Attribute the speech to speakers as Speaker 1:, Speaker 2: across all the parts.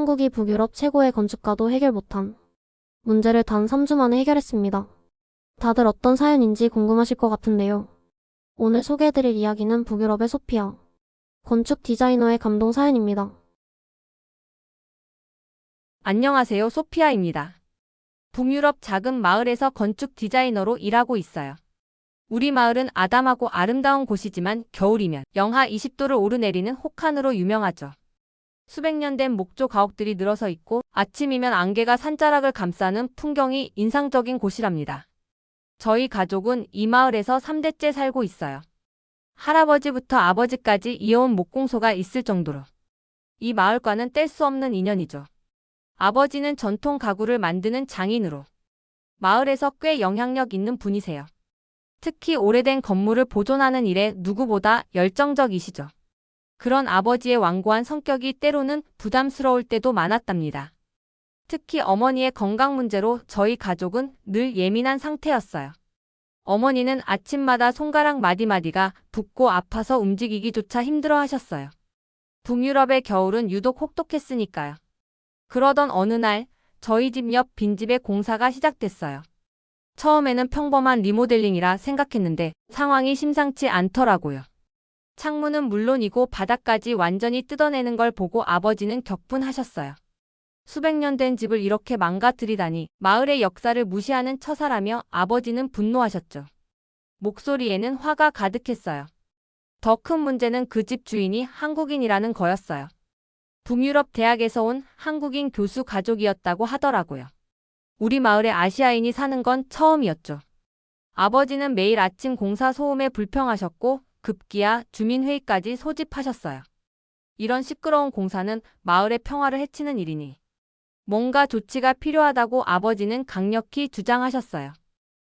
Speaker 1: 한국이 북유럽 최고의 건축가도 해결 못한 문제를 단 3주 만에 해결했습니다. 다들 어떤 사연인지 궁금하실 것 같은데요. 오늘 소개해드릴 이야기는 북유럽의 소피아 건축 디자이너의 감동 사연입니다.
Speaker 2: 안녕하세요. 소피아입니다. 북유럽 작은 마을에서 건축 디자이너로 일하고 있어요. 우리 마을은 아담하고 아름다운 곳이지만 겨울이면 영하 20도를 오르내리는 혹한으로 유명하죠. 수백 년 된 목조 가옥들이 늘어서 있고 아침이면 안개가 산자락을 감싸는 풍경이 인상적인 곳이랍니다. 저희 가족은 이 마을에서 3대째 살고 있어요. 할아버지부터 아버지까지 이어온 목공소가 있을 정도로 이 마을과는 뗄 수 없는 인연이죠. 아버지는 전통 가구를 만드는 장인으로 마을에서 꽤 영향력 있는 분이세요. 특히 오래된 건물을 보존하는 일에 누구보다 열정적이시죠. 그런 아버지의 완고한 성격이 때로는 부담스러울 때도 많았답니다. 특히 어머니의 건강 문제로 저희 가족은 늘 예민한 상태였어요. 어머니는 아침마다 손가락 마디마디가 붓고 아파서 움직이기조차 힘들어 하셨어요. 북유럽의 겨울은 유독 혹독했으니까요. 그러던 어느 날 저희 집 옆 빈집에 공사가 시작됐어요. 처음에는 평범한 리모델링이라 생각했는데 상황이 심상치 않더라고요. 창문은 물론이고 바닥까지 완전히 뜯어내는 걸 보고 아버지는 격분하셨어요. 수백 년 된 집을 이렇게 망가뜨리다니 마을의 역사를 무시하는 처사라며 아버지는 분노하셨죠. 목소리에는 화가 가득했어요. 더 큰 문제는 그 집 주인이 한국인이라는 거였어요. 북유럽 대학에서 온 한국인 교수 가족이었다고 하더라고요. 우리 마을에 아시아인이 사는 건 처음이었죠. 아버지는 매일 아침 공사 소음에 불평하셨고 급기야 주민회의까지 소집하셨어요. 이런 시끄러운 공사는 마을의 평화를 해치는 일이니 뭔가 조치가 필요하다고 아버지는 강력히 주장하셨어요.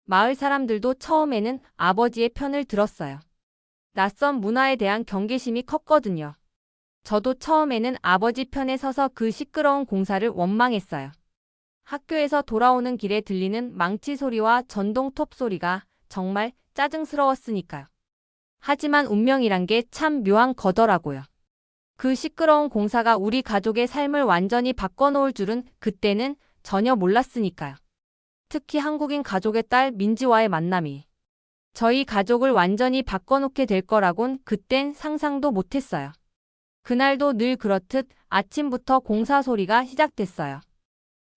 Speaker 2: 마을 사람들도 처음에는 아버지의 편을 들었어요. 낯선 문화에 대한 경계심이 컸거든요. 저도 처음에는 아버지 편에 서서 그 시끄러운 공사를 원망했어요. 학교에서 돌아오는 길에 들리는 망치 소리와 전동톱 소리가 정말 짜증스러웠으니까요. 하지만 운명이란 게 참 묘한 거더라고요. 그 시끄러운 공사가 우리 가족의 삶을 완전히 바꿔놓을 줄은 그때는 전혀 몰랐으니까요. 특히 한국인 가족의 딸 민지와의 만남이 저희 가족을 완전히 바꿔놓게 될 거라곤 그땐 상상도 못했어요. 그날도 늘 그렇듯 아침부터 공사 소리가 시작됐어요.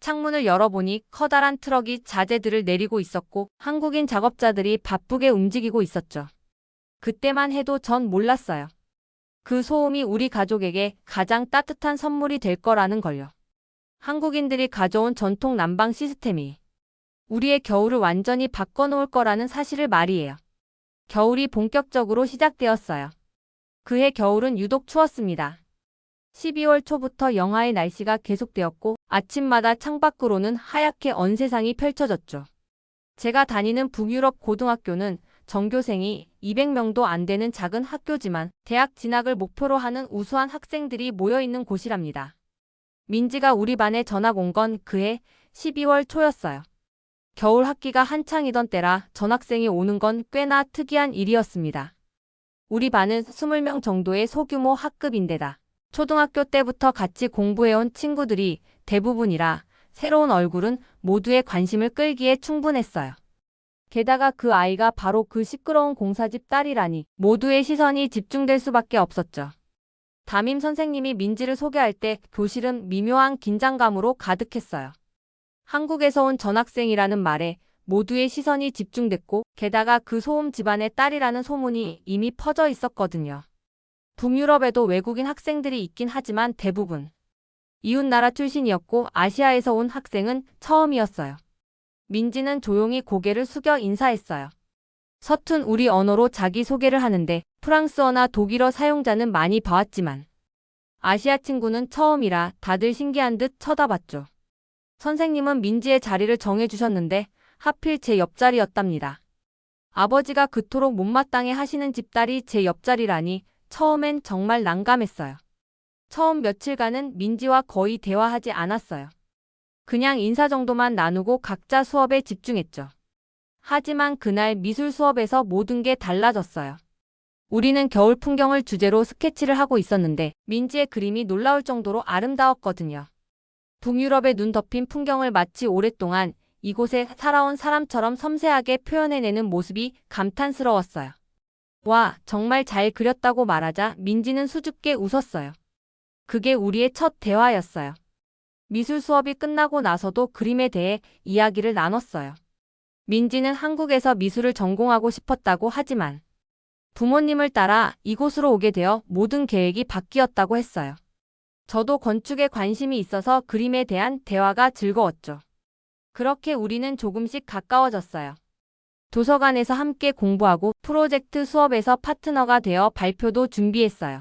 Speaker 2: 창문을 열어보니 커다란 트럭이 자재들을 내리고 있었고 한국인 작업자들이 바쁘게 움직이고 있었죠. 그때만 해도 전 몰랐어요. 그 소음이 우리 가족에게 가장 따뜻한 선물이 될 거라는 걸요. 한국인들이 가져온 전통 난방 시스템이 우리의 겨울을 완전히 바꿔놓을 거라는 사실을 말이에요. 겨울이 본격적으로 시작되었어요. 그해 겨울은 유독 추웠습니다. 12월 초부터 영하의 날씨가 계속되었고 아침마다 창밖으로는 하얗게 언 세상이 펼쳐졌죠. 제가 다니는 북유럽 고등학교는 전교생이 200명도 안 되는 작은 학교지만 대학 진학을 목표로 하는 우수한 학생들이 모여있는 곳이랍니다. 민지가 우리 반에 전학 온 건 그해 12월 초였어요. 겨울 학기가 한창이던 때라 전학생이 오는 건 꽤나 특이한 일이었습니다. 우리 반은 20명 정도의 소규모 학급인데다 초등학교 때부터 같이 공부해온 친구들이 대부분이라 새로운 얼굴은 모두의 관심을 끌기에 충분했어요. 게다가 그 아이가 바로 그 시끄러운 공사집 딸이라니 모두의 시선이 집중될 수밖에 없었죠. 담임 선생님이 민지를 소개할 때 교실은 미묘한 긴장감으로 가득했어요. 한국에서 온 전학생이라는 말에 모두의 시선이 집중됐고 게다가 그 소음 집안의 딸이라는 소문이 이미 퍼져 있었거든요. 북유럽에도 외국인 학생들이 있긴 하지만 대부분 이웃나라 출신이었고 아시아에서 온 학생은 처음이었어요. 민지는 조용히 고개를 숙여 인사했어요. 서툰 우리 언어로 자기소개를 하는데 프랑스어나 독일어 사용자는 많이 봐왔지만 아시아 친구는 처음이라 다들 신기한 듯 쳐다봤죠. 선생님은 민지의 자리를 정해주셨는데 하필 제 옆자리였답니다. 아버지가 그토록 못마땅해 하시는 집딸이 제 옆자리라니 처음엔 정말 난감했어요. 처음 며칠간은 민지와 거의 대화하지 않았어요. 그냥 인사 정도만 나누고 각자 수업에 집중했죠. 하지만 그날 미술 수업에서 모든 게 달라졌어요. 우리는 겨울 풍경을 주제로 스케치를 하고 있었는데 민지의 그림이 놀라울 정도로 아름다웠거든요. 북유럽의 눈 덮인 풍경을 마치 오랫동안 이곳에 살아온 사람처럼 섬세하게 표현해내는 모습이 감탄스러웠어요. 와, 정말 잘 그렸다고 말하자 민지는 수줍게 웃었어요. 그게 우리의 첫 대화였어요. 미술 수업이 끝나고 나서도 그림에 대해 이야기를 나눴어요. 민지는 한국에서 미술을 전공하고 싶었다고 하지만 부모님을 따라 이곳으로 오게 되어 모든 계획이 바뀌었다고 했어요. 저도 건축에 관심이 있어서 그림에 대한 대화가 즐거웠죠. 그렇게 우리는 조금씩 가까워졌어요. 도서관에서 함께 공부하고 프로젝트 수업에서 파트너가 되어 발표도 준비했어요.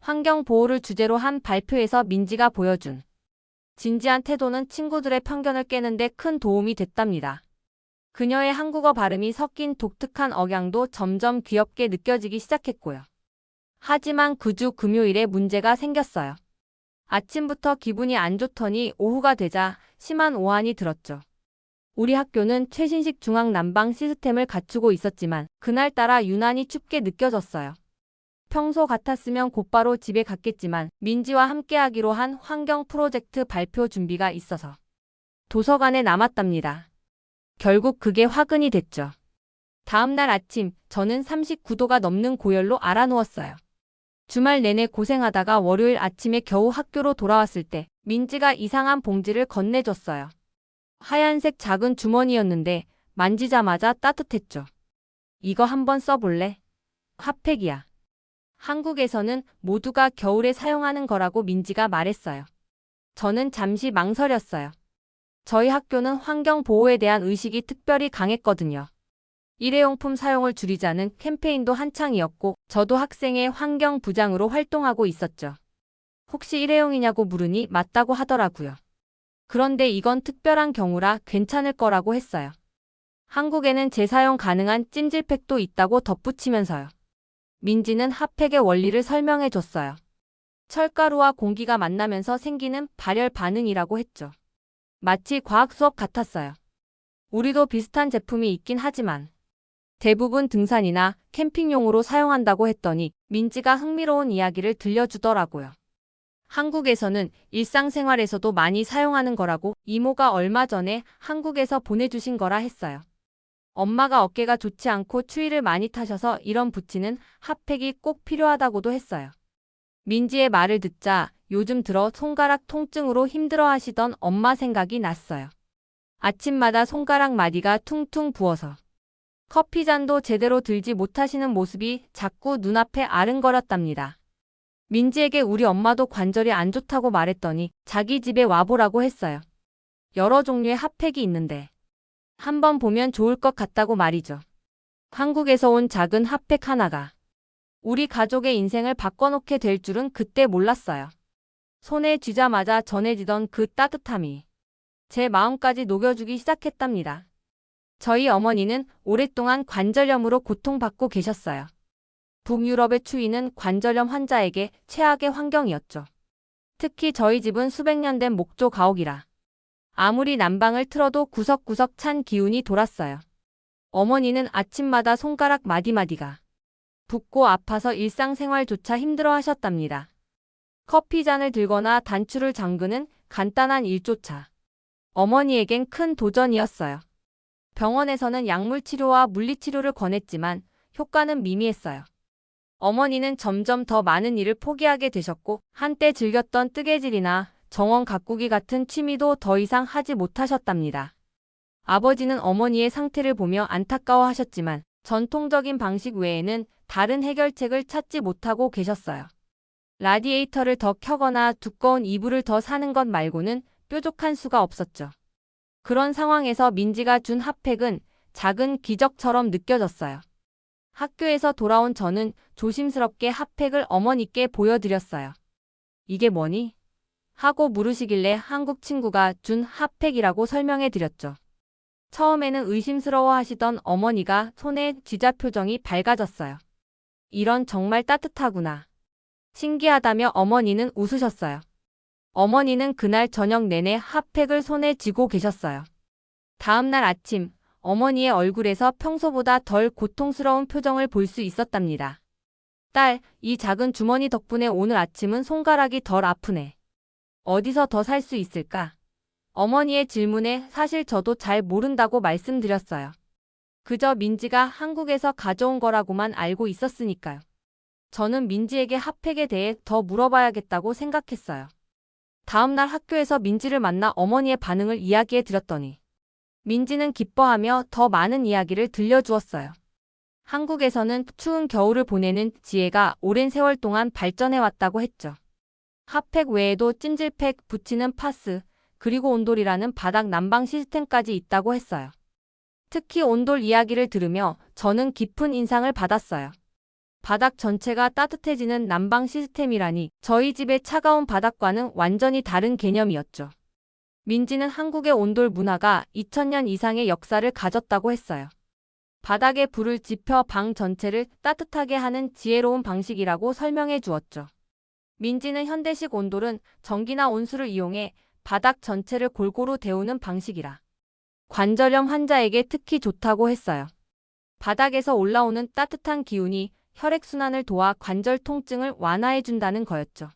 Speaker 2: 환경 보호를 주제로 한 발표에서 민지가 보여준 진지한 태도는 친구들의 편견을 깨는데 큰 도움이 됐답니다. 그녀의 한국어 발음이 섞인 독특한 억양도 점점 귀엽게 느껴지기 시작했고요. 하지만 그 주 금요일에 문제가 생겼어요. 아침부터 기분이 안 좋더니 오후가 되자 심한 오한이 들었죠. 우리 학교는 최신식 중앙 난방 시스템을 갖추고 있었지만 그날따라 유난히 춥게 느껴졌어요. 평소 같았으면 곧바로 집에 갔겠지만 민지와 함께하기로 한 환경 프로젝트 발표 준비가 있어서 도서관에 남았답니다. 결국 그게 화근이 됐죠. 다음 날 아침 저는 39도가 넘는 고열로 알아누웠어요. 주말 내내 고생하다가 월요일 아침에 겨우 학교로 돌아왔을 때 민지가 이상한 봉지를 건네줬어요. 하얀색 작은 주머니였는데 만지자마자 따뜻했죠. 이거 한번 써볼래? 핫팩이야. 한국에서는 모두가 겨울에 사용하는 거라고 민지가 말했어요. 저는 잠시 망설였어요. 저희 학교는 환경 보호에 대한 의식이 특별히 강했거든요. 일회용품 사용을 줄이자는 캠페인도 한창이었고 저도 학생의 환경 부장으로 활동하고 있었죠. 혹시 일회용이냐고 물으니 맞다고 하더라고요. 그런데 이건 특별한 경우라 괜찮을 거라고 했어요. 한국에는 재사용 가능한 찜질팩도 있다고 덧붙이면서요. 민지는 핫팩의 원리를 설명해 줬어요. 철가루와 공기가 만나면서 생기는 발열 반응이라고 했죠. 마치 과학 수업 같았어요. 우리도 비슷한 제품이 있긴 하지만 대부분 등산이나 캠핑용으로 사용한다고 했더니 민지가 흥미로운 이야기를 들려주더라고요. 한국에서는 일상생활에서도 많이 사용하는 거라고 이모가 얼마 전에 한국에서 보내주신 거라 했어요. 엄마가 어깨가 좋지 않고 추위를 많이 타셔서 이런 붙이는 핫팩이 꼭 필요하다고도 했어요. 민지의 말을 듣자 요즘 들어 손가락 통증으로 힘들어하시던 엄마 생각이 났어요. 아침마다 손가락 마디가 퉁퉁 부어서 커피잔도 제대로 들지 못하시는 모습이 자꾸 눈앞에 아른거렸답니다. 민지에게 우리 엄마도 관절이 안 좋다고 말했더니 자기 집에 와보라고 했어요. 여러 종류의 핫팩이 있는데 한번 보면 좋을 것 같다고 말이죠. 한국에서 온 작은 핫팩 하나가 우리 가족의 인생을 바꿔놓게 될 줄은 그때 몰랐어요. 손에 쥐자마자 전해지던 그 따뜻함이 제 마음까지 녹여주기 시작했답니다. 저희 어머니는 오랫동안 관절염으로 고통받고 계셨어요. 북유럽의 추위는 관절염 환자에게 최악의 환경이었죠. 특히 저희 집은 수백 년 된 목조 가옥이라 아무리 난방을 틀어도 구석구석 찬 기운이 돌았어요. 어머니는 아침마다 손가락 마디마디가 붓고 아파서 일상생활조차 힘들어하셨답니다. 커피잔을 들거나 단추를 잠그는 간단한 일조차 어머니에겐 큰 도전이었어요. 병원에서는 약물 치료와 물리치료를 권했지만 효과는 미미했어요. 어머니는 점점 더 많은 일을 포기하게 되셨고 한때 즐겼던 뜨개질이나 정원 가꾸기 같은 취미도 더 이상 하지 못하셨답니다. 아버지는 어머니의 상태를 보며 안타까워하셨지만 전통적인 방식 외에는 다른 해결책을 찾지 못하고 계셨어요. 라디에이터를 더 켜거나 두꺼운 이불을 더 사는 것 말고는 뾰족한 수가 없었죠. 그런 상황에서 민지가 준 핫팩은 작은 기적처럼 느껴졌어요. 학교에서 돌아온 저는 조심스럽게 핫팩을 어머니께 보여드렸어요. 이게 뭐니? 하고 물으시길래 한국 친구가 준 핫팩이라고 설명해드렸죠. 처음에는 의심스러워 하시던 어머니가 손에 쥐자 표정이 밝아졌어요. 이런 정말 따뜻하구나. 신기하다며 어머니는 웃으셨어요. 어머니는 그날 저녁 내내 핫팩을 손에 쥐고 계셨어요. 다음 날 아침, 어머니의 얼굴에서 평소보다 덜 고통스러운 표정을 볼 수 있었답니다. 딸, 이 작은 주머니 덕분에 오늘 아침은 손가락이 덜 아프네. 어디서 더 살 수 있을까? 어머니의 질문에 사실 저도 잘 모른다고 말씀드렸어요. 그저 민지가 한국에서 가져온 거라고만 알고 있었으니까요. 저는 민지에게 핫팩에 대해 더 물어봐야겠다고 생각했어요. 다음 날 학교에서 민지를 만나 어머니의 반응을 이야기해 드렸더니 민지는 기뻐하며 더 많은 이야기를 들려주었어요. 한국에서는 추운 겨울을 보내는 지혜가 오랜 세월 동안 발전해 왔다고 했죠. 핫팩 외에도 찜질팩, 붙이는 파스, 그리고 온돌이라는 바닥 난방 시스템까지 있다고 했어요. 특히 온돌 이야기를 들으며 저는 깊은 인상을 받았어요. 바닥 전체가 따뜻해지는 난방 시스템이라니 저희 집의 차가운 바닥과는 완전히 다른 개념이었죠. 민지는 한국의 온돌 문화가 2000년 이상의 역사를 가졌다고 했어요. 바닥에 불을 지펴 방 전체를 따뜻하게 하는 지혜로운 방식이라고 설명해 주었죠. 민지는 현대식 온돌은 전기나 온수를 이용해 바닥 전체를 골고루 데우는 방식이라 관절염 환자에게 특히 좋다고 했어요. 바닥에서 올라오는 따뜻한 기운이 혈액순환을 도와 관절 통증을 완화해준다는 거였죠.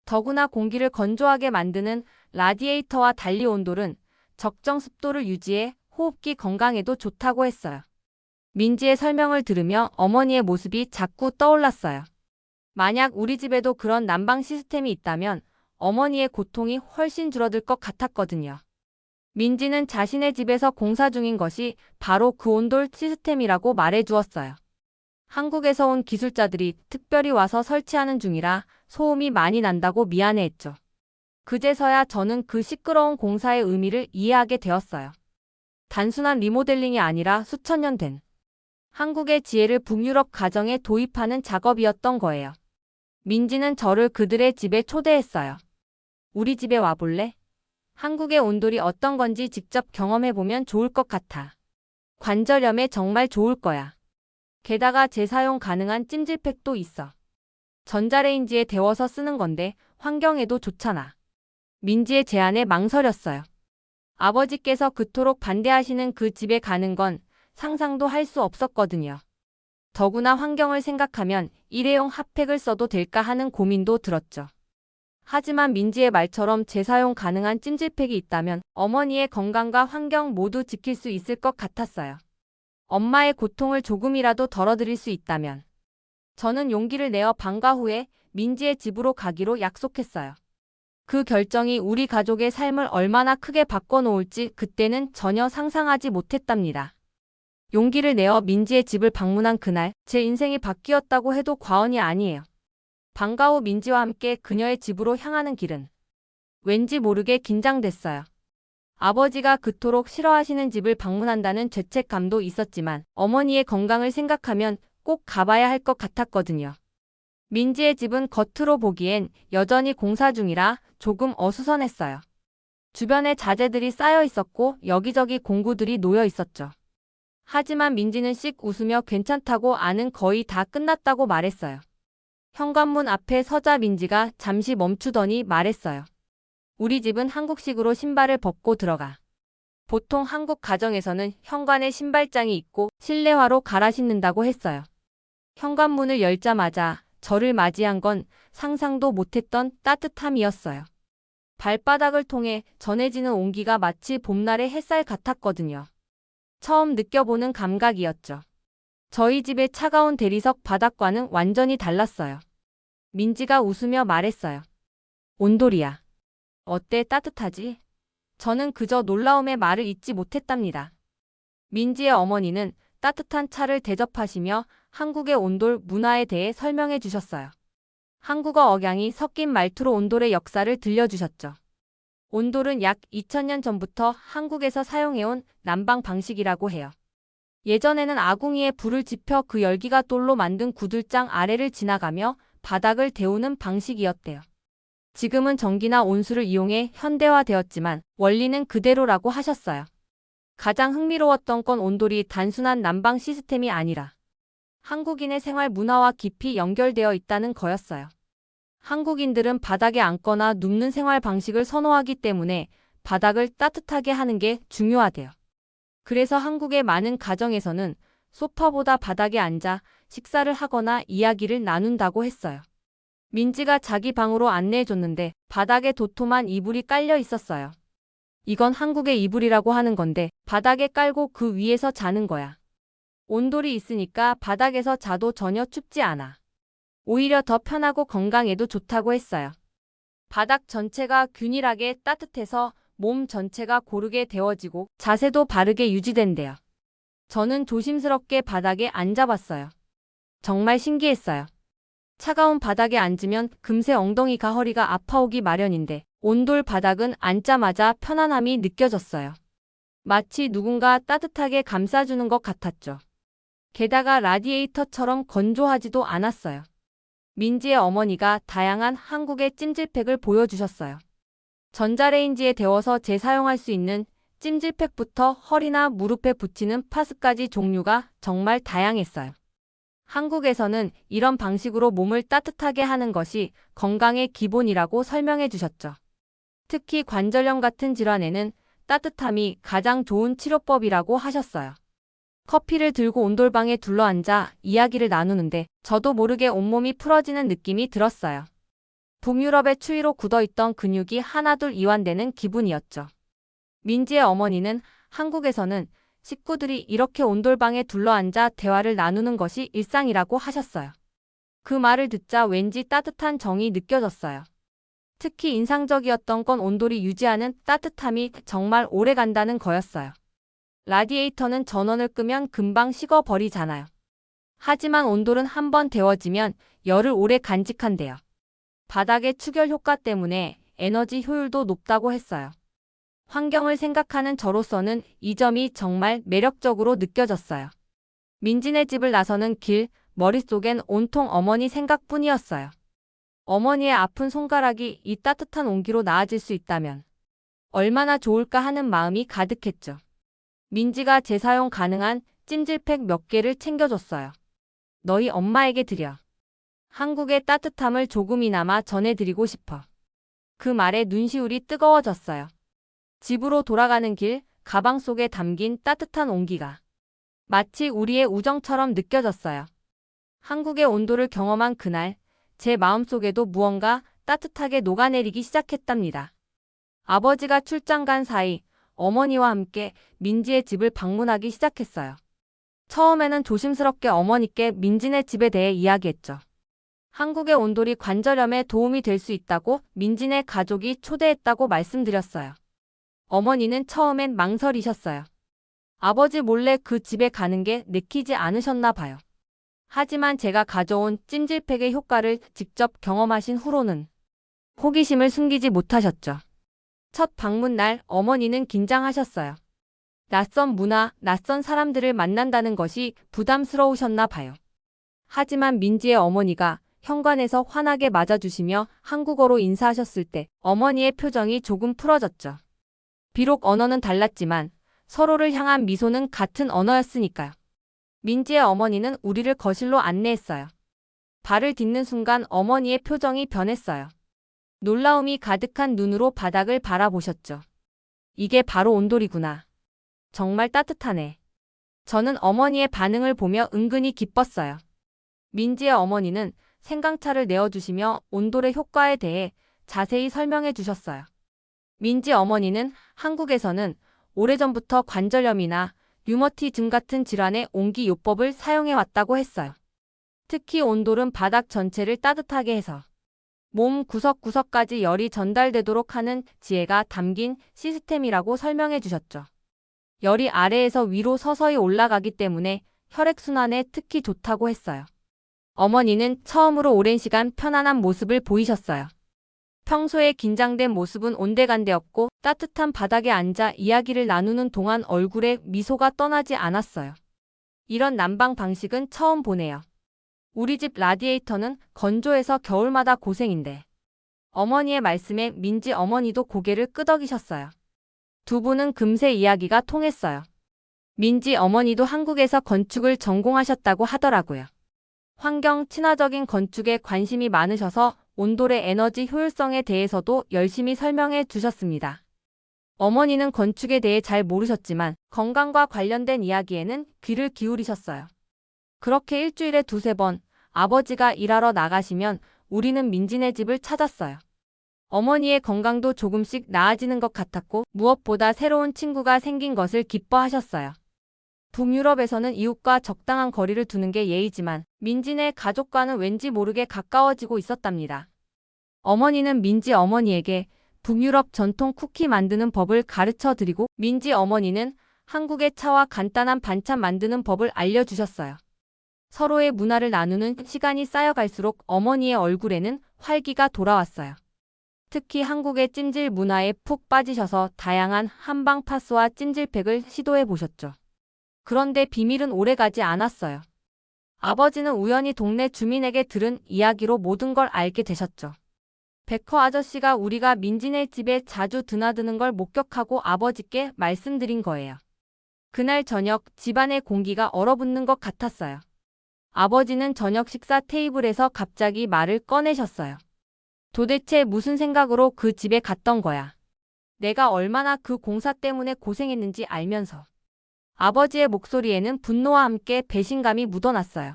Speaker 2: 더구나 공기를 건조하게 만드는 라디에이터와 달리 온돌은 적정 습도를 유지해 호흡기 건강에도 좋다고 했어요. 민지의 설명을 들으며 어머니의 모습이 자꾸 떠올랐어요. 만약 우리 집에도 그런 난방 시스템이 있다면 어머니의 고통이 훨씬 줄어들 것 같았거든요. 민지는 자신의 집에서 공사 중인 것이 바로 그 온돌 시스템이라고 말해 주었어요. 한국에서 온 기술자들이 특별히 와서 설치하는 중이라 소음이 많이 난다고 미안해했죠. 그제서야 저는 그 시끄러운 공사의 의미를 이해하게 되었어요. 단순한 리모델링이 아니라 수천 년 된 한국의 지혜를 북유럽 가정에 도입하는 작업이었던 거예요. 민지는 저를 그들의 집에 초대했어요. 우리 집에 와볼래? 한국의 온돌이 어떤 건지 직접 경험해보면 좋을 것 같아. 관절염에 정말 좋을 거야. 게다가 재사용 가능한 찜질팩도 있어. 전자레인지에 데워서 쓰는 건데 환경에도 좋잖아. 민지의 제안에 망설였어요. 아버지께서 그토록 반대하시는 그 집에 가는 건 상상도 할 수 없었거든요. 더구나 환경을 생각하면 일회용 핫팩을 써도 될까 하는 고민도 들었죠. 하지만 민지의 말처럼 재사용 가능한 찜질팩이 있다면 어머니의 건강과 환경 모두 지킬 수 있을 것 같았어요. 엄마의 고통을 조금이라도 덜어드릴 수 있다면 저는 용기를 내어 방과 후에 민지의 집으로 가기로 약속했어요. 그 결정이 우리 가족의 삶을 얼마나 크게 바꿔놓을지 그때는 전혀 상상하지 못했답니다. 용기를 내어 민지의 집을 방문한 그날, 제 인생이 바뀌었다고 해도 과언이 아니에요. 방과 후 민지와 함께 그녀의 집으로 향하는 길은 왠지 모르게 긴장됐어요. 아버지가 그토록 싫어하시는 집을 방문한다는 죄책감도 있었지만 어머니의 건강을 생각하면 꼭 가봐야 할 것 같았거든요. 민지의 집은 겉으로 보기엔 여전히 공사 중이라 조금 어수선했어요. 주변에 자재들이 쌓여 있었고 여기저기 공구들이 놓여 있었죠. 하지만 민지는 씩 웃으며 괜찮다고 아는 거의 다 끝났다고 말했어요. 현관문 앞에 서자 민지가 잠시 멈추더니 말했어요. 우리 집은 한국식으로 신발을 벗고 들어가. 보통 한국 가정에서는 현관에 신발장이 있고 실내화로 갈아 신는다고 했어요. 현관문을 열자마자 저를 맞이한 건 상상도 못했던 따뜻함이었어요. 발바닥을 통해 전해지는 온기가 마치 봄날의 햇살 같았거든요. 처음 느껴보는 감각이었죠. 저희 집의 차가운 대리석 바닥과는 완전히 달랐어요. 민지가 웃으며 말했어요. 온돌이야. 어때 따뜻하지? 저는 그저 놀라움의 말을 잇지 못했답니다. 민지의 어머니는 따뜻한 차를 대접하시며 한국의 온돌 문화에 대해 설명해 주셨어요. 한국어 억양이 섞인 말투로 온돌의 역사를 들려주셨죠. 온돌은 약 2000년 전부터 한국에서 사용해온 난방 방식이라고 해요. 예전에는 아궁이에 불을 지펴 그 열기가 돌로 만든 구들장 아래를 지나가며 바닥을 데우는 방식이었대요. 지금은 전기나 온수를 이용해 현대화되었지만 원리는 그대로라고 하셨어요. 가장 흥미로웠던 건 온돌이 단순한 난방 시스템이 아니라 한국인의 생활 문화와 깊이 연결되어 있다는 거였어요. 한국인들은 바닥에 앉거나 눕는 생활 방식을 선호하기 때문에 바닥을 따뜻하게 하는 게 중요하대요. 그래서 한국의 많은 가정에서는 소파보다 바닥에 앉아 식사를 하거나 이야기를 나눈다고 했어요. 민지가 자기 방으로 안내해줬는데 바닥에 도톰한 이불이 깔려 있었어요. 이건 한국의 이불이라고 하는 건데 바닥에 깔고 그 위에서 자는 거야. 온돌이 있으니까 바닥에서 자도 전혀 춥지 않아. 오히려 더 편하고 건강에도 좋다고 했어요. 바닥 전체가 균일하게 따뜻해서 몸 전체가 고르게 데워지고 자세도 바르게 유지된대요. 저는 조심스럽게 바닥에 앉아봤어요. 정말 신기했어요. 차가운 바닥에 앉으면 금세 엉덩이가 허리가 아파오기 마련인데 온돌 바닥은 앉자마자 편안함이 느껴졌어요. 마치 누군가 따뜻하게 감싸주는 것 같았죠. 게다가 라디에이터처럼 건조하지도 않았어요. 민지의 어머니가 다양한 한국의 찜질팩을 보여주셨어요. 전자레인지에 데워서 재사용할 수 있는 찜질팩부터 허리나 무릎에 붙이는 파스까지 종류가 정말 다양했어요. 한국에서는 이런 방식으로 몸을 따뜻하게 하는 것이 건강의 기본이라고 설명해 주셨죠. 특히 관절염 같은 질환에는 따뜻함이 가장 좋은 치료법이라고 하셨어요. 커피를 들고 온돌방에 둘러앉아 이야기를 나누는데 저도 모르게 온몸이 풀어지는 느낌이 들었어요. 북유럽의 추위로 굳어있던 근육이 하나둘 이완되는 기분이었죠. 민지의 어머니는 한국에서는 식구들이 이렇게 온돌방에 둘러앉아 대화를 나누는 것이 일상이라고 하셨어요. 그 말을 듣자 왠지 따뜻한 정이 느껴졌어요. 특히 인상적이었던 건 온돌이 유지하는 따뜻함이 정말 오래 간다는 거였어요. 라디에이터는 전원을 끄면 금방 식어버리잖아요. 하지만 온돌은 한번 데워지면 열을 오래 간직한대요. 바닥의 추결 효과 때문에 에너지 효율도 높다고 했어요. 환경을 생각하는 저로서는 이 점이 정말 매력적으로 느껴졌어요. 민지네 집을 나서는 길, 머릿속엔 온통 어머니 생각뿐이었어요. 어머니의 아픈 손가락이 이 따뜻한 온기로 나아질 수 있다면 얼마나 좋을까 하는 마음이 가득했죠. 민지가 재사용 가능한 찜질팩 몇 개를 챙겨줬어요. 너희 엄마에게 드려. 한국의 따뜻함을 조금이나마 전해드리고 싶어. 그 말에 눈시울이 뜨거워졌어요. 집으로 돌아가는 길, 가방 속에 담긴 따뜻한 온기가 마치 우리의 우정처럼 느껴졌어요. 한국의 온도를 경험한 그날, 제 마음속에도 무언가 따뜻하게 녹아내리기 시작했답니다. 아버지가 출장 간 사이 어머니와 함께 민지의 집을 방문하기 시작했어요. 처음에는 조심스럽게 어머니께 민지네 집에 대해 이야기했죠. 한국의 온돌이 관절염에 도움이 될 수 있다고 민지네 가족이 초대했다고 말씀드렸어요. 어머니는 처음엔 망설이셨어요. 아버지 몰래 그 집에 가는 게 내키지 않으셨나 봐요. 하지만 제가 가져온 찜질팩의 효과를 직접 경험하신 후로는 호기심을 숨기지 못하셨죠. 첫 방문 날 어머니는 긴장하셨어요. 낯선 문화, 낯선 사람들을 만난다는 것이 부담스러우셨나 봐요. 하지만 민지의 어머니가 현관에서 환하게 맞아주시며 한국어로 인사하셨을 때 어머니의 표정이 조금 풀어졌죠. 비록 언어는 달랐지만 서로를 향한 미소는 같은 언어였으니까요. 민지의 어머니는 우리를 거실로 안내했어요. 발을 딛는 순간 어머니의 표정이 변했어요. 놀라움이 가득한 눈으로 바닥을 바라보셨죠. 이게 바로 온돌이구나. 정말 따뜻하네. 저는 어머니의 반응을 보며 은근히 기뻤어요. 민지의 어머니는 생강차를 내어주시며 온돌의 효과에 대해 자세히 설명해 주셨어요. 민지 어머니는 한국에서는 오래전부터 관절염이나 류머티즘 같은 질환의 온기 요법을 사용해 왔다고 했어요. 특히 온돌은 바닥 전체를 따뜻하게 해서 몸 구석구석까지 열이 전달되도록 하는 지혜가 담긴 시스템이라고 설명해 주셨죠. 열이 아래에서 위로 서서히 올라가기 때문에 혈액순환에 특히 좋다고 했어요. 어머니는 처음으로 오랜 시간 편안한 모습을 보이셨어요. 평소에 긴장된 모습은 온데간데없고 따뜻한 바닥에 앉아 이야기를 나누는 동안 얼굴에 미소가 떠나지 않았어요. 이런 난방 방식은 처음 보네요. 우리 집 라디에이터는 건조해서 겨울마다 고생인데. 어머니의 말씀에 민지 어머니도 고개를 끄덕이셨어요. 두 분은 금세 이야기가 통했어요. 민지 어머니도 한국에서 건축을 전공하셨다고 하더라고요. 환경 친화적인 건축에 관심이 많으셔서 온돌의 에너지 효율성에 대해서도 열심히 설명해 주셨습니다. 어머니는 건축에 대해 잘 모르셨지만 건강과 관련된 이야기에는 귀를 기울이셨어요. 그렇게 일주일에 두세 번 아버지가 일하러 나가시면 우리는 민지네 집을 찾았어요. 어머니의 건강도 조금씩 나아지는 것 같았고 무엇보다 새로운 친구가 생긴 것을 기뻐하셨어요. 북유럽에서는 이웃과 적당한 거리를 두는 게 예의지만 민지네 가족과는 왠지 모르게 가까워지고 있었답니다. 어머니는 민지 어머니에게 북유럽 전통 쿠키 만드는 법을 가르쳐 드리고 민지 어머니는 한국의 차와 간단한 반찬 만드는 법을 알려주셨어요. 서로의 문화를 나누는 시간이 쌓여갈수록 어머니의 얼굴에는 활기가 돌아왔어요. 특히 한국의 찜질 문화에 푹 빠지셔서 다양한 한방 파스와 찜질팩을 시도해 보셨죠. 그런데 비밀은 오래가지 않았어요. 아버지는 우연히 동네 주민에게 들은 이야기로 모든 걸 알게 되셨죠. 베커 아저씨가 우리가 민지네 집에 자주 드나드는 걸 목격하고 아버지께 말씀드린 거예요. 그날 저녁 집안의 공기가 얼어붙는 것 같았어요. 아버지는 저녁 식사 테이블에서 갑자기 말을 꺼내셨어요. 도대체 무슨 생각으로 그 집에 갔던 거야? 내가 얼마나 그 공사 때문에 고생했는지 알면서. 아버지의 목소리에는 분노와 함께 배신감이 묻어났어요.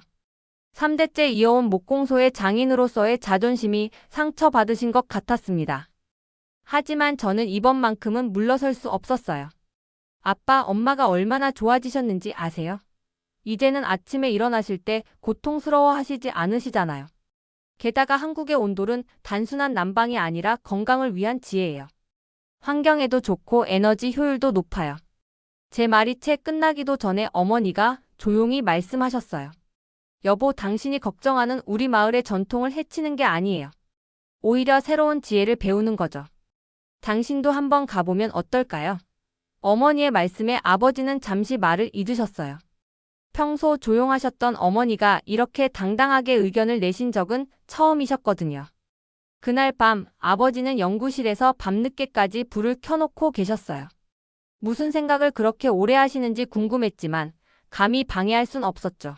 Speaker 2: 3대째 이어온 목공소의 장인으로서의 자존심이 상처받으신 것 같았습니다. 하지만 저는 이번만큼은 물러설 수 없었어요. 아빠, 엄마가 얼마나 좋아지셨는지 아세요? 이제는 아침에 일어나실 때 고통스러워 하시지 않으시잖아요. 게다가 한국의 온돌은 단순한 난방이 아니라 건강을 위한 지혜예요. 환경에도 좋고 에너지 효율도 높아요. 제 말이 채 끝나기도 전에 어머니가 조용히 말씀하셨어요. 여보, 당신이 걱정하는 우리 마을의 전통을 해치는 게 아니에요. 오히려 새로운 지혜를 배우는 거죠. 당신도 한번 가보면 어떨까요? 어머니의 말씀에 아버지는 잠시 말을 잊으셨어요. 평소 조용하셨던 어머니가 이렇게 당당하게 의견을 내신 적은 처음이셨거든요. 그날 밤 아버지는 연구실에서 밤늦게까지 불을 켜놓고 계셨어요. 무슨 생각을 그렇게 오래 하시는지 궁금했지만 감히 방해할 순 없었죠.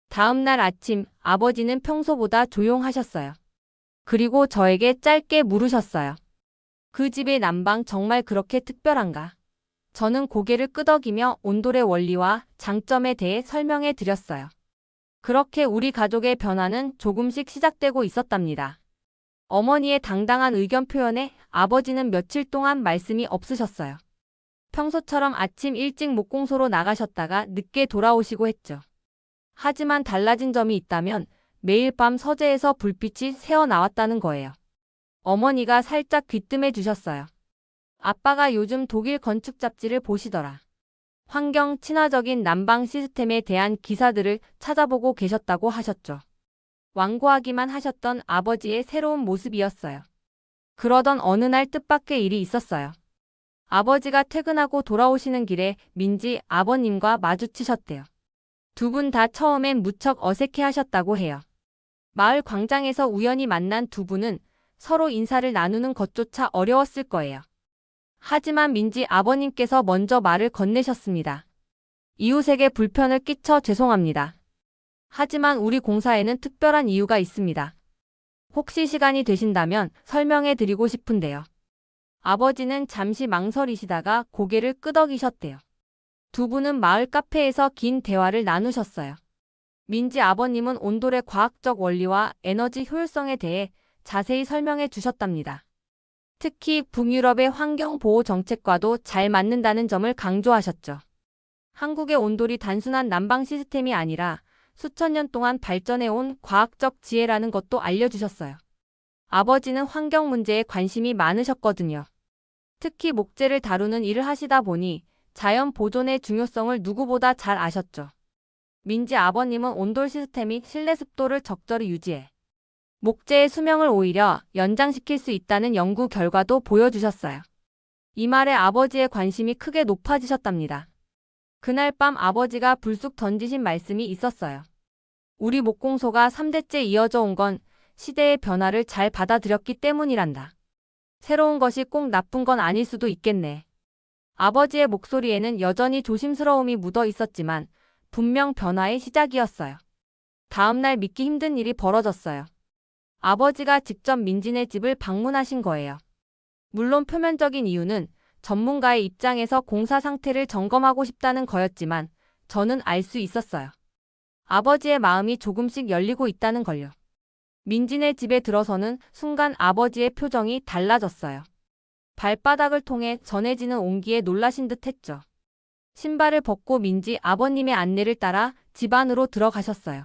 Speaker 2: 다음 날 아침 아버지는 평소보다 조용하셨어요. 그리고 저에게 짧게 물으셨어요. 그 집의 난방 정말 그렇게 특별한가? 저는 고개를 끄덕이며 온돌의 원리와 장점에 대해 설명해 드렸어요. 그렇게 우리 가족의 변화는 조금씩 시작되고 있었답니다. 어머니의 당당한 의견 표현에 아버지는 며칠 동안 말씀이 없으셨어요. 평소처럼 아침 일찍 목공소로 나가셨다가 늦게 돌아오시고 했죠. 하지만 달라진 점이 있다면 매일 밤 서재에서 불빛이 새어나왔다는 거예요. 어머니가 살짝 귀뜸해 주셨어요. 아빠가 요즘 독일 건축 잡지를 보시더라. 환경 친화적인 난방 시스템에 대한 기사들을 찾아보고 계셨다고 하셨죠. 완고하기만 하셨던 아버지의 새로운 모습이었어요. 그러던 어느 날 뜻밖의 일이 있었어요. 아버지가 퇴근하고 돌아오시는 길에 민지 아버님과 마주치셨대요. 두 분 다 처음엔 무척 어색해 하셨다고 해요. 마을 광장에서 우연히 만난 두 분은 서로 인사를 나누는 것조차 어려웠을 거예요. 하지만 민지 아버님께서 먼저 말을 건네셨습니다. 이웃에게 불편을 끼쳐 죄송합니다. 하지만 우리 공사에는 특별한 이유가 있습니다. 혹시 시간이 되신다면 설명해 드리고 싶은데요. 아버지는 잠시 망설이시다가 고개를 끄덕이셨대요. 두 분은 마을 카페에서 긴 대화를 나누셨어요. 민지 아버님은 온돌의 과학적 원리와 에너지 효율성에 대해 자세히 설명해 주셨답니다. 특히 북유럽의 환경보호 정책과도 잘 맞는다는 점을 강조하셨죠. 한국의 온돌이 단순한 난방 시스템이 아니라 수천 년 동안 발전해온 과학적 지혜라는 것도 알려주셨어요. 아버지는 환경 문제에 관심이 많으셨거든요. 특히 목재를 다루는 일을 하시다 보니 자연 보존의 중요성을 누구보다 잘 아셨죠. 민지 아버님은 온돌 시스템이 실내 습도를 적절히 유지해 목재의 수명을 오히려 연장시킬 수 있다는 연구 결과도 보여주셨어요. 이 말에 아버지의 관심이 크게 높아지셨답니다. 그날 밤 아버지가 불쑥 던지신 말씀이 있었어요. 우리 목공소가 3대째 이어져 온 건 시대의 변화를 잘 받아들였기 때문이란다. 새로운 것이 꼭 나쁜 건 아닐 수도 있겠네. 아버지의 목소리에는 여전히 조심스러움이 묻어 있었지만 분명 변화의 시작이었어요. 다음 날 믿기 힘든 일이 벌어졌어요. 아버지가 직접 민지네 집을 방문하신 거예요. 물론 표면적인 이유는 전문가의 입장에서 공사 상태를 점검하고 싶다는 거였지만 저는 알 수 있었어요. 아버지의 마음이 조금씩 열리고 있다는 걸요. 민지네 집에 들어서는 순간 아버지의 표정이 달라졌어요. 발바닥을 통해 전해지는 온기에 놀라신 듯 했죠. 신발을 벗고 민지 아버님의 안내를 따라 집 안으로 들어가셨어요.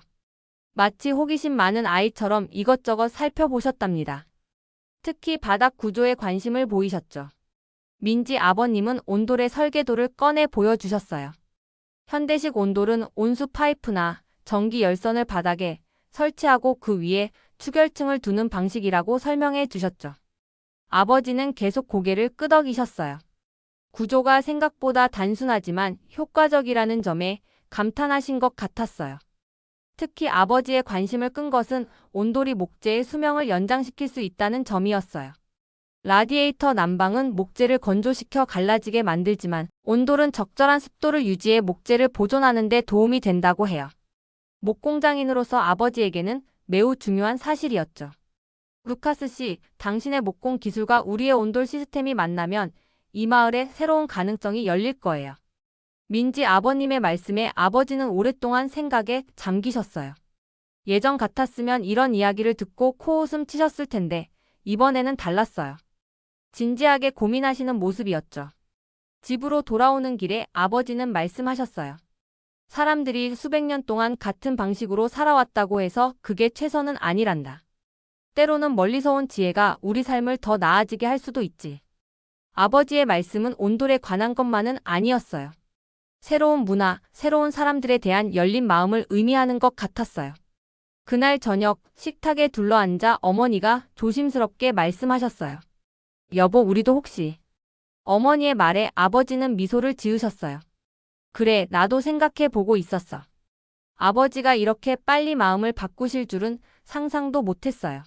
Speaker 2: 마치 호기심 많은 아이처럼 이것저것 살펴보셨답니다. 특히 바닥 구조에 관심을 보이셨죠. 민지 아버님은 온돌의 설계도를 꺼내 보여주셨어요. 현대식 온돌은 온수 파이프나 전기 열선을 바닥에 설치하고 그 위에 추결층을 두는 방식이라고 설명해 주셨죠. 아버지는 계속 고개를 끄덕이셨어요. 구조가 생각보다 단순하지만 효과적이라는 점에 감탄하신 것 같았어요. 특히 아버지의 관심을 끈 것은 온돌이 목재의 수명을 연장시킬 수 있다는 점이었어요. 라디에이터 난방은 목재를 건조시켜 갈라지게 만들지만 온돌은 적절한 습도를 유지해 목재를 보존하는 데 도움이 된다고 해요. 목공장인으로서 아버지에게는 매우 중요한 사실이었죠. 루카스 씨, 당신의 목공 기술과 우리의 온돌 시스템이 만나면 이 마을에 새로운 가능성이 열릴 거예요. 민지 아버님의 말씀에 아버지는 오랫동안 생각에 잠기셨어요. 예전 같았으면 이런 이야기를 듣고 코웃음 치셨을 텐데 이번에는 달랐어요. 진지하게 고민하시는 모습이었죠. 집으로 돌아오는 길에 아버지는 말씀하셨어요. 사람들이 수백 년 동안 같은 방식으로 살아왔다고 해서 그게 최선은 아니란다. 때로는 멀리서 온 지혜가 우리 삶을 더 나아지게 할 수도 있지. 아버지의 말씀은 온돌에 관한 것만은 아니었어요. 새로운 문화, 새로운 사람들에 대한 열린 마음을 의미하는 것 같았어요. 그날 저녁 식탁에 둘러앉아 어머니가 조심스럽게 말씀하셨어요. 여보, 우리도 혹시. 어머니의 말에 아버지는 미소를 지으셨어요. 그래, 나도 생각해 보고 있었어. 아버지가 이렇게 빨리 마음을 바꾸실 줄은 상상도 못했어요.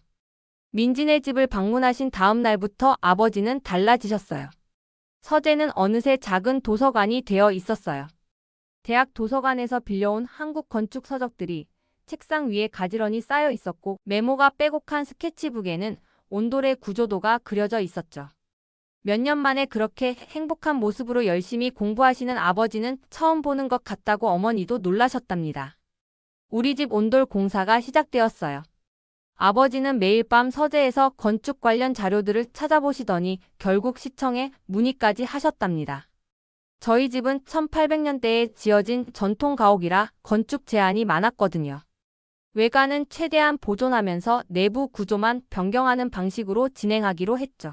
Speaker 2: 민지네 집을 방문하신 다음 날부터 아버지는 달라지셨어요. 서재는 어느새 작은 도서관이 되어 있었어요. 대학 도서관에서 빌려온 한국 건축 서적들이 책상 위에 가지런히 쌓여 있었고 메모가 빼곡한 스케치북에는 온돌의 구조도가 그려져 있었죠. 몇 년 만에 그렇게 행복한 모습으로 열심히 공부하시는 아버지는 처음 보는 것 같다고 어머니도 놀라셨답니다. 우리 집 온돌 공사가 시작되었어요. 아버지는 매일 밤 서재에서 건축 관련 자료들을 찾아보시더니 결국 시청에 문의까지 하셨답니다. 저희 집은 1800년대에 지어진 전통 가옥이라 건축 제한이 많았거든요. 외관은 최대한 보존하면서 내부 구조만 변경하는 방식으로 진행하기로 했죠.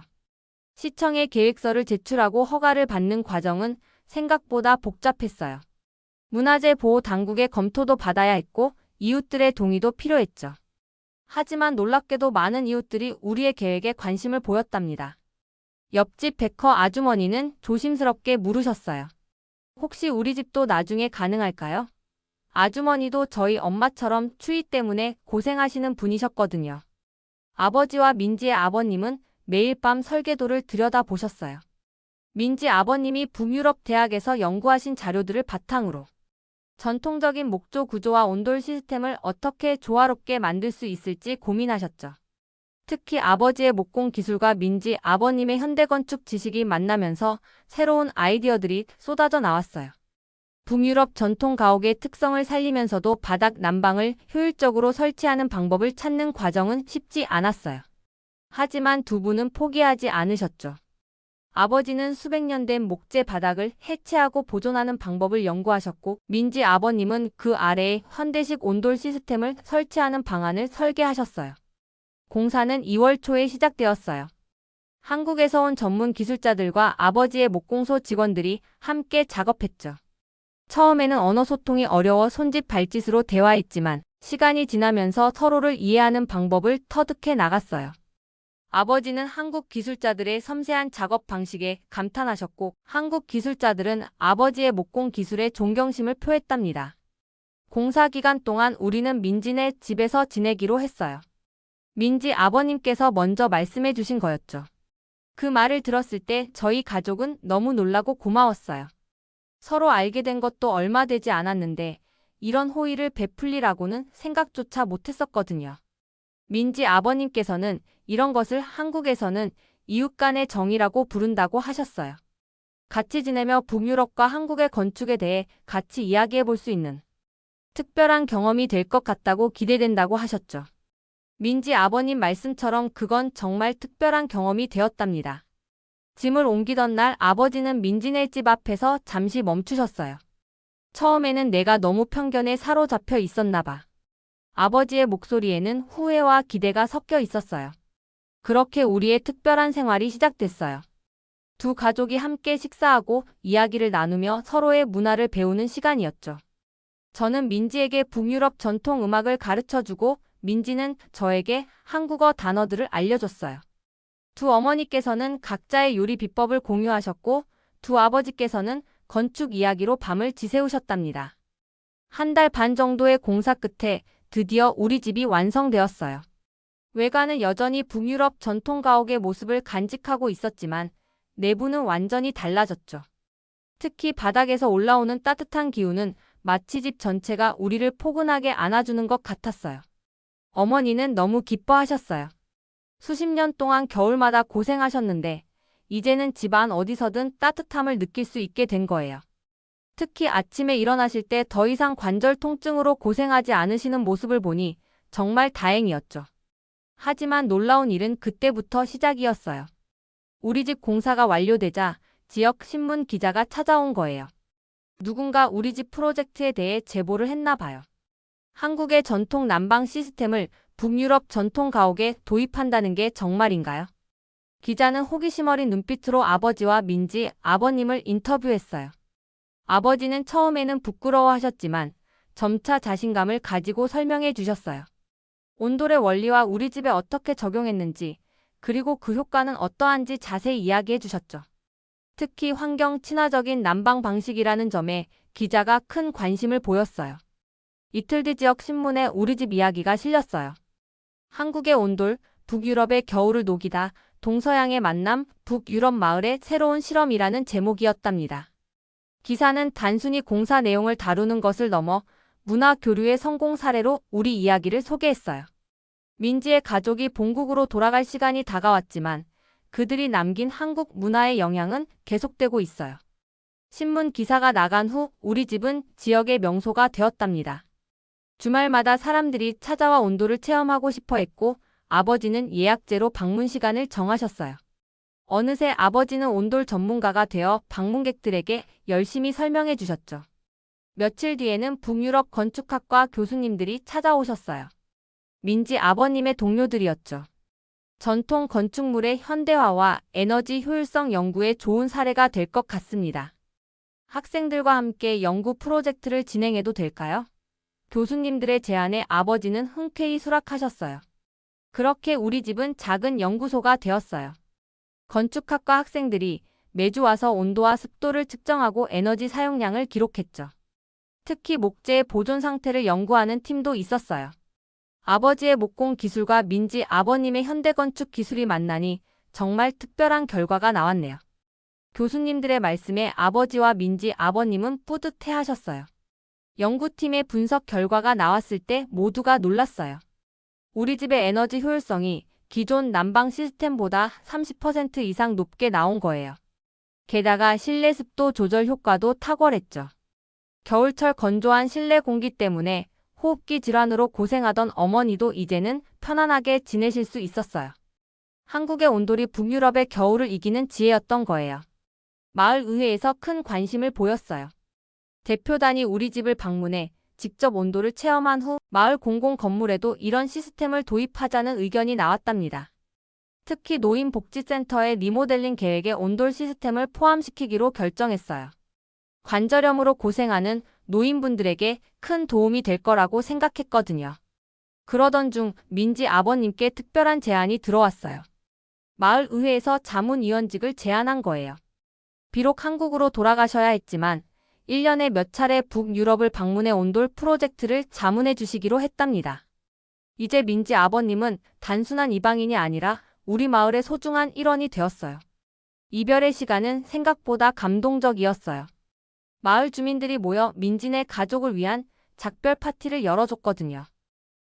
Speaker 2: 시청에 계획서를 제출하고 허가를 받는 과정은 생각보다 복잡했어요. 문화재 보호 당국의 검토도 받아야 했고 이웃들의 동의도 필요했죠. 하지만 놀랍게도 많은 이웃들이 우리의 계획에 관심을 보였답니다. 옆집 베커 아주머니는 조심스럽게 물으셨어요. 혹시 우리 집도 나중에 가능할까요? 아주머니도 저희 엄마처럼 추위 때문에 고생하시는 분이셨거든요. 아버지와 민지의 아버님은 매일 밤 설계도를 들여다보셨어요. 민지 아버님이 북유럽 대학에서 연구하신 자료들을 바탕으로 전통적인 목조 구조와 온돌 시스템을 어떻게 조화롭게 만들 수 있을지 고민하셨죠. 특히 아버지의 목공 기술과 민지 아버님의 현대건축 지식이 만나면서 새로운 아이디어들이 쏟아져 나왔어요. 북유럽 전통 가옥의 특성을 살리면서도 바닥 난방을 효율적으로 설치하는 방법을 찾는 과정은 쉽지 않았어요. 하지만 두 분은 포기하지 않으셨죠. 아버지는 수백 년 된 목재 바닥을 해체하고 보존하는 방법을 연구하셨고 민지 아버님은 그 아래에 현대식 온돌 시스템을 설치하는 방안을 설계하셨어요. 공사는 2월 초에 시작되었어요. 한국에서 온 전문 기술자들과 아버지의 목공소 직원들이 함께 작업했죠. 처음에는 언어 소통이 어려워 손짓 발짓으로 대화했지만 시간이 지나면서 서로를 이해하는 방법을 터득해 나갔어요. 아버지는 한국 기술자들의 섬세한 작업 방식에 감탄하셨고 한국 기술자들은 아버지의 목공 기술에 존경심을 표했답니다. 공사 기간 동안 우리는 민지네 집에서 지내기로 했어요. 민지 아버님께서 먼저 말씀해 주신 거였죠. 그 말을 들었을 때 저희 가족은 너무 놀라고 고마웠어요. 서로 알게 된 것도 얼마 되지 않았는데 이런 호의를 베풀리라고는 생각조차 못했었거든요. 민지 아버님께서는 이런 것을 한국에서는 이웃 간의 정이라고 부른다고 하셨어요. 같이 지내며 북유럽과 한국의 건축에 대해 같이 이야기해 볼 수 있는 특별한 경험이 될 것 같다고 기대된다고 하셨죠. 민지 아버님 말씀처럼 그건 정말 특별한 경험이 되었답니다. 짐을 옮기던 날 아버지는 민지네 집 앞에서 잠시 멈추셨어요. 처음에는 내가 너무 편견에 사로잡혀 있었나 봐. 아버지의 목소리에는 후회와 기대가 섞여 있었어요. 그렇게 우리의 특별한 생활이 시작됐어요. 두 가족이 함께 식사하고 이야기를 나누며 서로의 문화를 배우는 시간이었죠. 저는 민지에게 북유럽 전통 음악을 가르쳐주고 민지는 저에게 한국어 단어들을 알려줬어요. 두 어머니께서는 각자의 요리 비법을 공유하셨고 두 아버지께서는 건축 이야기로 밤을 지새우셨답니다. 한 달 반 정도의 공사 끝에 드디어 우리 집이 완성되었어요. 외관은 여전히 북유럽 전통 가옥의 모습을 간직하고 있었지만 내부는 완전히 달라졌죠. 특히 바닥에서 올라오는 따뜻한 기운은 마치 집 전체가 우리를 포근하게 안아주는 것 같았어요. 어머니는 너무 기뻐하셨어요. 수십 년 동안 겨울마다 고생하셨는데 이제는 집안 어디서든 따뜻함을 느낄 수 있게 된 거예요. 특히 아침에 일어나실 때 더 이상 관절 통증으로 고생하지 않으시는 모습을 보니 정말 다행이었죠. 하지만 놀라운 일은 그때부터 시작이었어요. 우리 집 공사가 완료되자 지역 신문 기자가 찾아온 거예요. 누군가 우리 집 프로젝트에 대해 제보를 했나 봐요. 한국의 전통 난방 시스템을 북유럽 전통 가옥에 도입한다는 게 정말인가요? 기자는 호기심 어린 눈빛으로 아버지와 민지 아버님을 인터뷰했어요. 아버지는 처음에는 부끄러워하셨지만 점차 자신감을 가지고 설명해 주셨어요. 온돌의 원리와 우리 집에 어떻게 적용했는지, 그리고 그 효과는 어떠한지 자세히 이야기해 주셨죠. 특히 환경 친화적인 난방 방식이라는 점에 기자가 큰 관심을 보였어요. 이틀 뒤 지역 신문에 우리 집 이야기가 실렸어요. 한국의 온돌, 북유럽의 겨울을 녹이다, 동서양의 만남, 북유럽 마을의 새로운 실험이라는 제목이었답니다. 기사는 단순히 공사 내용을 다루는 것을 넘어 문화 교류의 성공 사례로 우리 이야기를 소개했어요. 민지의 가족이 본국으로 돌아갈 시간이 다가왔지만 그들이 남긴 한국 문화의 영향은 계속되고 있어요. 신문 기사가 나간 후 우리 집은 지역의 명소가 되었답니다. 주말마다 사람들이 찾아와 온돌을 체험하고 싶어 했고 아버지는 예약제로 방문 시간을 정하셨어요. 어느새 아버지는 온돌 전문가가 되어 방문객들에게 열심히 설명해 주셨죠. 며칠 뒤에는 북유럽 건축학과 교수님들이 찾아오셨어요. 민지 아버님의 동료들이었죠. 전통 건축물의 현대화와 에너지 효율성 연구에 좋은 사례가 될 것 같습니다. 학생들과 함께 연구 프로젝트를 진행해도 될까요? 교수님들의 제안에 아버지는 흔쾌히 수락하셨어요. 그렇게 우리 집은 작은 연구소가 되었어요. 건축학과 학생들이 매주 와서 온도와 습도를 측정하고 에너지 사용량을 기록했죠. 특히 목재의 보존 상태를 연구하는 팀도 있었어요. 아버지의 목공 기술과 민지 아버님의 현대건축 기술이 만나니 정말 특별한 결과가 나왔네요. 교수님들의 말씀에 아버지와 민지 아버님은 뿌듯해하셨어요. 연구팀의 분석 결과가 나왔을 때 모두가 놀랐어요. 우리 집의 에너지 효율성이 기존 난방 시스템보다 30% 이상 높게 나온 거예요. 게다가 실내 습도 조절 효과도 탁월했죠. 겨울철 건조한 실내 공기 때문에 호흡기 질환으로 고생하던 어머니도 이제는 편안하게 지내실 수 있었어요. 한국의 온돌이 북유럽의 겨울을 이기는 지혜였던 거예요. 마을 의회에서 큰 관심을 보였어요. 대표단이 우리 집을 방문해 직접 온돌을 체험한 후 마을 공공 건물에도 이런 시스템을 도입하자는 의견이 나왔답니다. 특히 노인복지센터의 리모델링 계획에 온돌 시스템을 포함시키기로 결정했어요. 관절염으로 고생하는 노인분들에게 큰 도움이 될 거라고 생각했거든요. 그러던 중 민지 아버님께 특별한 제안이 들어왔어요. 마을 의회에서 자문위원직을 제안한 거예요. 비록 한국으로 돌아가셔야 했지만 1년에 몇 차례 북유럽을 방문해 온돌 프로젝트를 자문해 주시기로 했답니다. 이제 민지 아버님은 단순한 이방인이 아니라 우리 마을의 소중한 일원이 되었어요. 이별의 시간은 생각보다 감동적이었어요. 마을 주민들이 모여 민지네 가족을 위한 작별 파티를 열어줬거든요.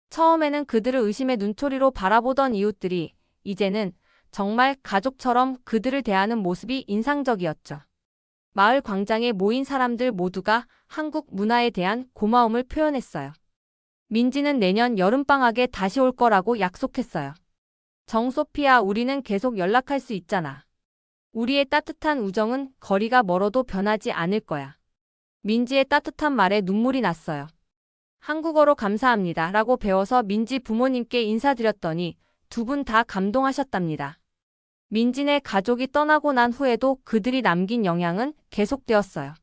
Speaker 2: 처음에는 그들을 의심의 눈초리로 바라보던 이웃들이 이제는 정말 가족처럼 그들을 대하는 모습이 인상적이었죠. 마을 광장에 모인 사람들 모두가 한국 문화에 대한 고마움을 표현했어요. 민지는 내년 여름방학에 다시 올 거라고 약속했어요. 정소피아, 우리는 계속 연락할 수 있잖아. 우리의 따뜻한 우정은 거리가 멀어도 변하지 않을 거야. 민지의 따뜻한 말에 눈물이 났어요. 한국어로 감사합니다 라고 배워서 민지 부모님께 인사드렸더니 두 분 다 감동하셨답니다. 민지네 가족이 떠나고 난 후에도 그들이 남긴 영향은 계속되었어요.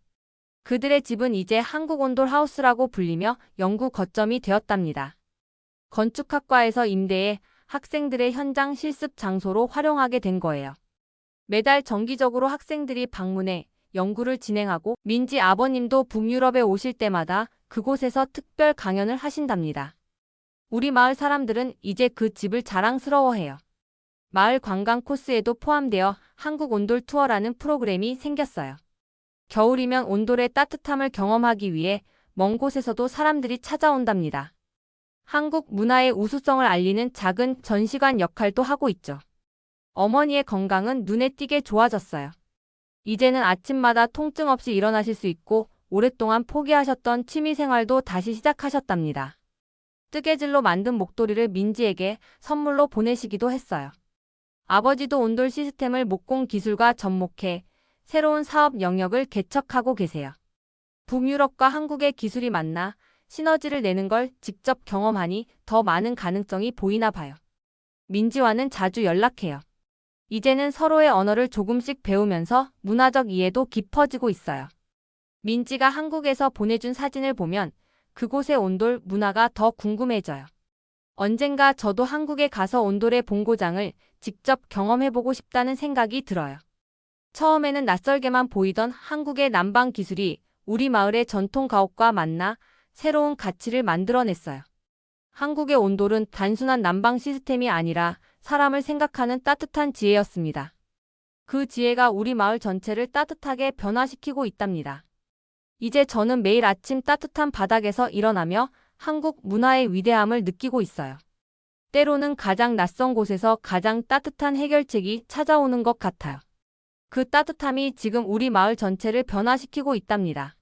Speaker 2: 그들의 집은 이제 한국온돌 하우스라고 불리며 연구 거점이 되었답니다. 건축학과에서 임대해 학생들의 현장 실습 장소로 활용하게 된 거예요. 매달 정기적으로 학생들이 방문해 연구를 진행하고 민지 아버님도 북유럽에 오실 때마다 그곳에서 특별 강연을 하신답니다. 우리 마을 사람들은 이제 그 집을 자랑스러워해요. 마을 관광 코스에도 포함되어 한국 온돌 투어라는 프로그램이 생겼어요. 겨울이면 온돌의 따뜻함을 경험하기 위해 먼 곳에서도 사람들이 찾아온답니다. 한국 문화의 우수성을 알리는 작은 전시관 역할도 하고 있죠. 어머니의 건강은 눈에 띄게 좋아졌어요. 이제는 아침마다 통증 없이 일어나실 수 있고 오랫동안 포기하셨던 취미생활도 다시 시작하셨답니다. 뜨개질로 만든 목도리를 민지에게 선물로 보내시기도 했어요. 아버지도 온돌 시스템을 목공 기술과 접목해 새로운 사업 영역을 개척하고 계세요. 북유럽과 한국의 기술이 만나 시너지를 내는 걸 직접 경험하니 더 많은 가능성이 보이나 봐요. 민지와는 자주 연락해요. 이제는 서로의 언어를 조금씩 배우면서 문화적 이해도 깊어지고 있어요. 민지가 한국에서 보내준 사진을 보면 그곳의 온돌 문화가 더 궁금해져요. 언젠가 저도 한국에 가서 온돌의 본고장을 직접 경험해보고 싶다는 생각이 들어요. 처음에는 낯설게만 보이던 한국의 난방 기술이 우리 마을의 전통 가옥과 만나 새로운 가치를 만들어냈어요. 한국의 온돌은 단순한 난방 시스템이 아니라 사람을 생각하는 따뜻한 지혜였습니다. 그 지혜가 우리 마을 전체를 따뜻하게 변화시키고 있답니다. 이제 저는 매일 아침 따뜻한 바닥에서 일어나며 한국 문화의 위대함을 느끼고 있어요. 때로는 가장 낯선 곳에서 가장 따뜻한 해결책이 찾아오는 것 같아요. 그 따뜻함이 지금 우리 마을 전체를 변화시키고 있답니다.